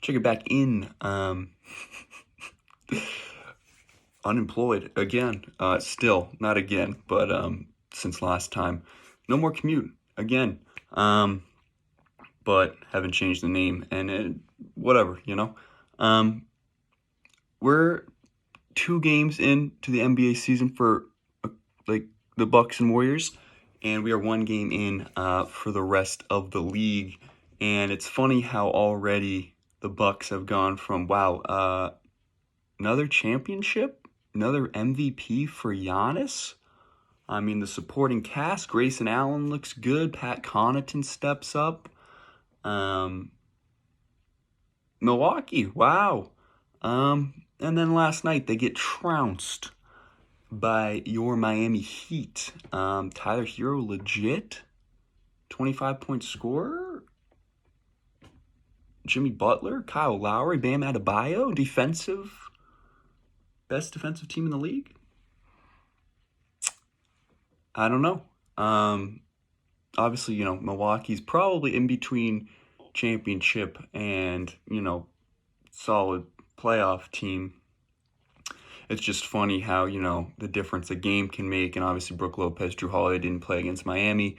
check it back in. Unemployed again. Still not again, but since last time, no more commute again. But haven't changed the name, and whatever, We're 2 games into the NBA season for like the Bucks and Warriors, and we are 1 game in for the rest of the league. And it's funny how already the Bucks have gone from another championship, another MVP for Giannis. I mean, the supporting cast, Grayson Allen looks good. Pat Connaughton steps up. Milwaukee, wow. And then last night they get trounced by your Miami Heat. Tyler Hero, legit 25-point scorer. Jimmy Butler, Kyle Lowry, Bam Adebayo, best defensive team in the league. I don't know. Obviously, Milwaukee's probably in between championship and, solid playoff team. It's just funny how, the difference a game can make. And obviously Brook Lopez, Jrue Holiday didn't play against Miami,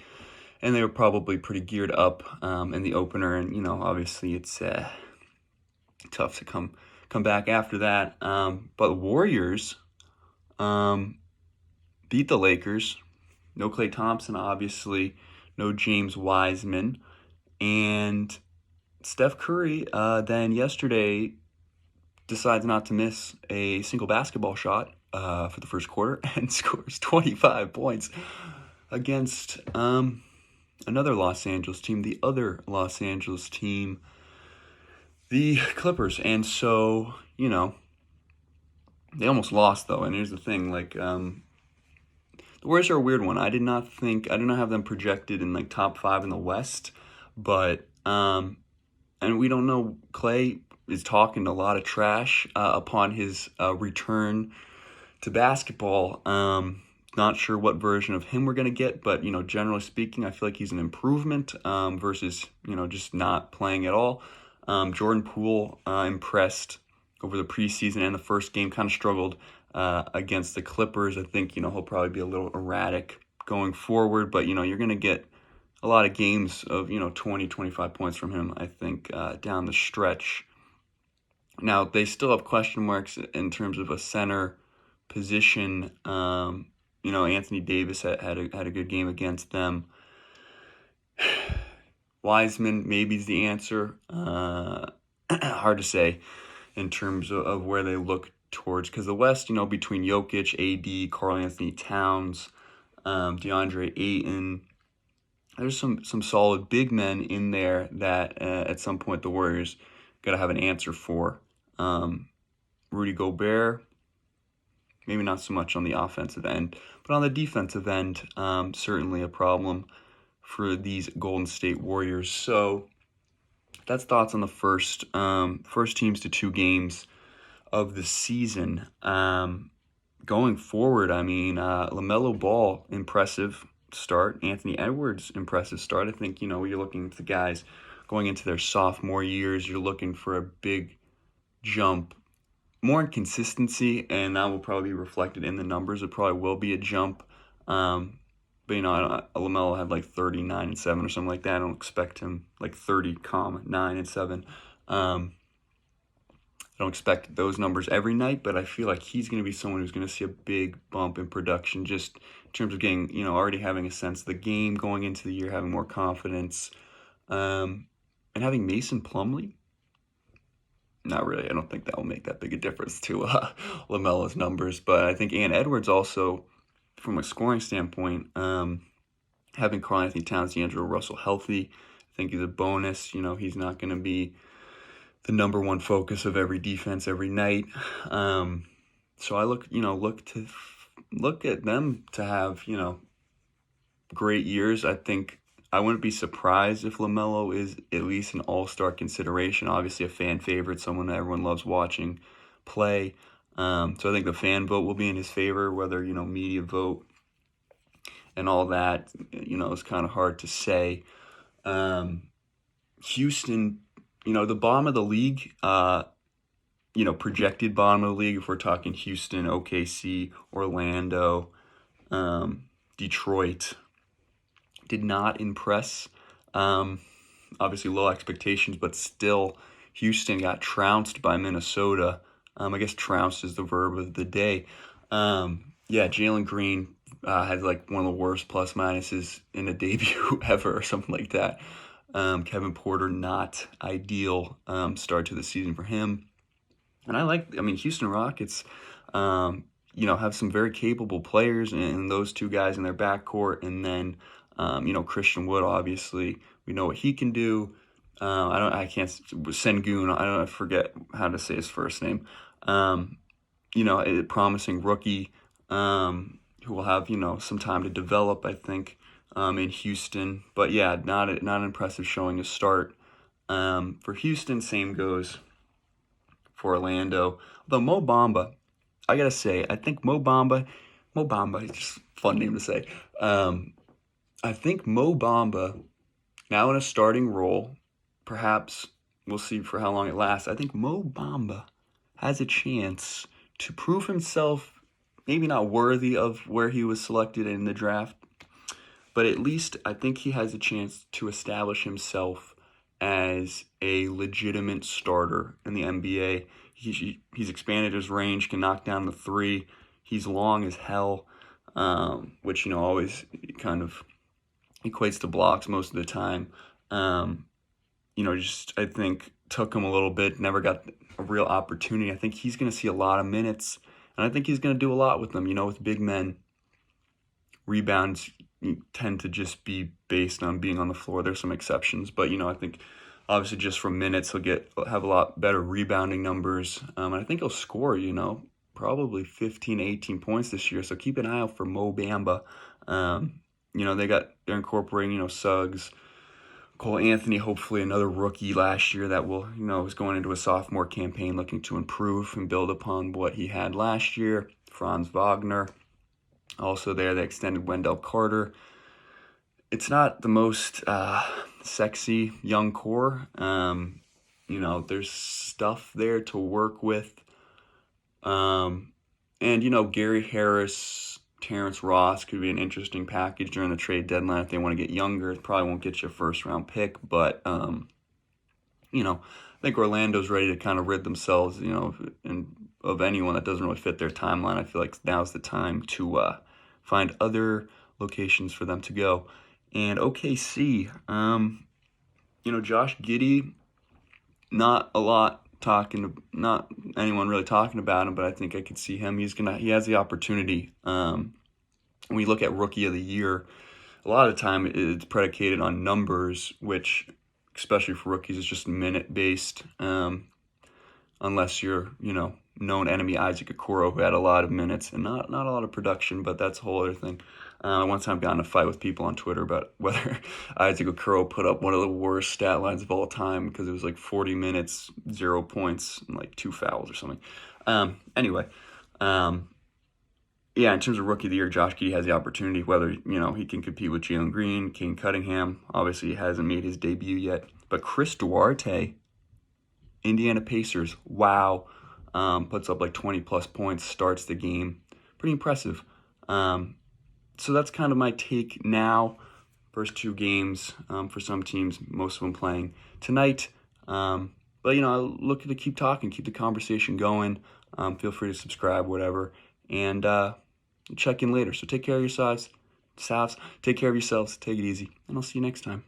and they were probably pretty geared up in the opener. And, obviously it's tough to come back after that. But the Warriors beat the Lakers. No Klay Thompson, obviously. No James Wiseman. And Steph Curry then yesterday decides not to miss a single basketball shot for the first quarter and scores 25 points against another Los Angeles team, the other Los Angeles team, the Clippers. And so, they almost lost, though. And here's the thing, the Warriors are a weird one. I did not have them projected in top 5 in the West, but and we don't know. Klay is talking a lot of trash upon his return to basketball. Not sure what version of him we're going to get, but, generally speaking, I feel like he's an improvement versus, just not playing at all. Jordan Poole impressed over the preseason and the first game, kind of struggled against the Clippers. I think, he'll probably be a little erratic going forward, but, you're going to get a lot of games of, 20, 25 points from him, I think, down the stretch. Now, they still have question marks in terms of a center position. Anthony Davis had a good game against them. Wiseman maybe is the answer. Hard to say in terms of where they look towards, because the West, between Jokic, AD, Karl Anthony Towns, DeAndre Ayton, there's some solid big men in there that at some point the Warriors got to have an answer for. Rudy Gobert, maybe not so much on the offensive end, but on the defensive end, certainly a problem for these Golden State Warriors. So that's thoughts on the first teams to 2 games of the season. Going forward, LaMelo Ball, impressive start. Anthony Edwards, impressive start. I think, you're looking at the guys going into their sophomore years. You're looking for a big jump, more in consistency, and that will probably be reflected in the numbers. It probably will be a jump. But, LaMelo had 39 and 7 or something like that. I don't expect him 30, 9 and 7. I don't expect those numbers every night, but I feel like he's going to be someone who's going to see a big bump in production, just in terms of getting, already having a sense of the game going into the year, having more confidence, and having Mason Plumlee. Not really. I don't think that will make that big a difference to LaMelo's numbers, but I think Edwards also, from a scoring standpoint, having Karl Anthony Towns, D'Angelo Russell healthy, I think is a bonus. He's not going to be the number one focus of every defense every night. So I look at them to have, great years. I think I wouldn't be surprised if LaMelo is at least an all-star consideration. Obviously a fan favorite, someone that everyone loves watching play. So I think the fan vote will be in his favor, whether, media vote and all that, is kind of hard to say. Houston, the bottom of the league, projected bottom of the league, if we're talking Houston, OKC, Orlando, Detroit, did not impress. Obviously low expectations, but still Houston got trounced by Minnesota. I guess trounced is the verb of the day. Jalen Green had like one of the worst plus minuses in a debut ever or something like that. Kevin Porter, not ideal start to the season for him. And Houston Rockets, have some very capable players, and those two guys in their backcourt, and then, Christian Wood, obviously, we know what he can do. Sengun, I forget how to say his first name. A promising rookie, who will have, some time to develop, I think, in Houston. But yeah, not an impressive showing to start. For Houston, same goes for Orlando. Although Mo Bamba, I gotta say, I think Mo Bamba, it's just a fun name to say. I think Mo Bamba, now in a starting role, perhaps we'll see for how long it lasts. I think Mo Bamba has a chance to prove himself, maybe not worthy of where he was selected in the draft, but at least I think he has a chance to establish himself as a legitimate starter in the NBA. He's expanded his range, can knock down the three. He's long as hell, which, always kind of equates to blocks most of the time. I think took him a little bit, never got a real opportunity. I think he's going to see a lot of minutes, and I think he's going to do a lot with them. With big men, rebounds tend to just be based on being on the floor. There's some exceptions, but I think obviously just from minutes he'll have a lot better rebounding numbers, and I think he'll score probably 15 18 points this year. So keep an eye out for Mo Bamba. They're incorporating Suggs, Cole Anthony, hopefully another rookie last year that will is going into a sophomore campaign looking to improve and build upon what he had last year. Franz Wagner also there. They extended Wendell Carter. It's not the most sexy young core. There's stuff there to work with. And Gary Harris, Terrence Ross could be an interesting package during the trade deadline if they want to get younger. It probably won't get you a first-round pick, but, I think Orlando's ready to kind of rid themselves, of anyone that doesn't really fit their timeline. I feel like now's the time to find other locations for them to go. And OKC, Josh Giddey, not anyone really talking about him, but I think I could see him. He has the opportunity. When we look at Rookie of the Year, a lot of the time it's predicated on numbers, which, especially for rookies, is just minute-based, unless you're, known enemy Isaac Okoro, who had a lot of minutes and not a lot of production, but that's a whole other thing. One time got in a fight with people on Twitter about whether Isaac Okoro put up one of the worst stat lines of all time because it was like 40 minutes, 0 points, and like 2 fouls or something. In terms of Rookie of the Year, Josh Giddey has the opportunity, whether, he can compete with Jalen Green, Kane Cunningham. Obviously, he hasn't made his debut yet. But Chris Duarte, Indiana Pacers, wow. Puts up like 20-plus points, starts the game. Pretty impressive. So that's kind of my take now. First 2 games for some teams, most of them playing tonight. But, look to keep talking, keep the conversation going. Feel free to subscribe, whatever. And check in later. So take care of yourselves. Take care of yourselves. Take it easy. And I'll see you next time.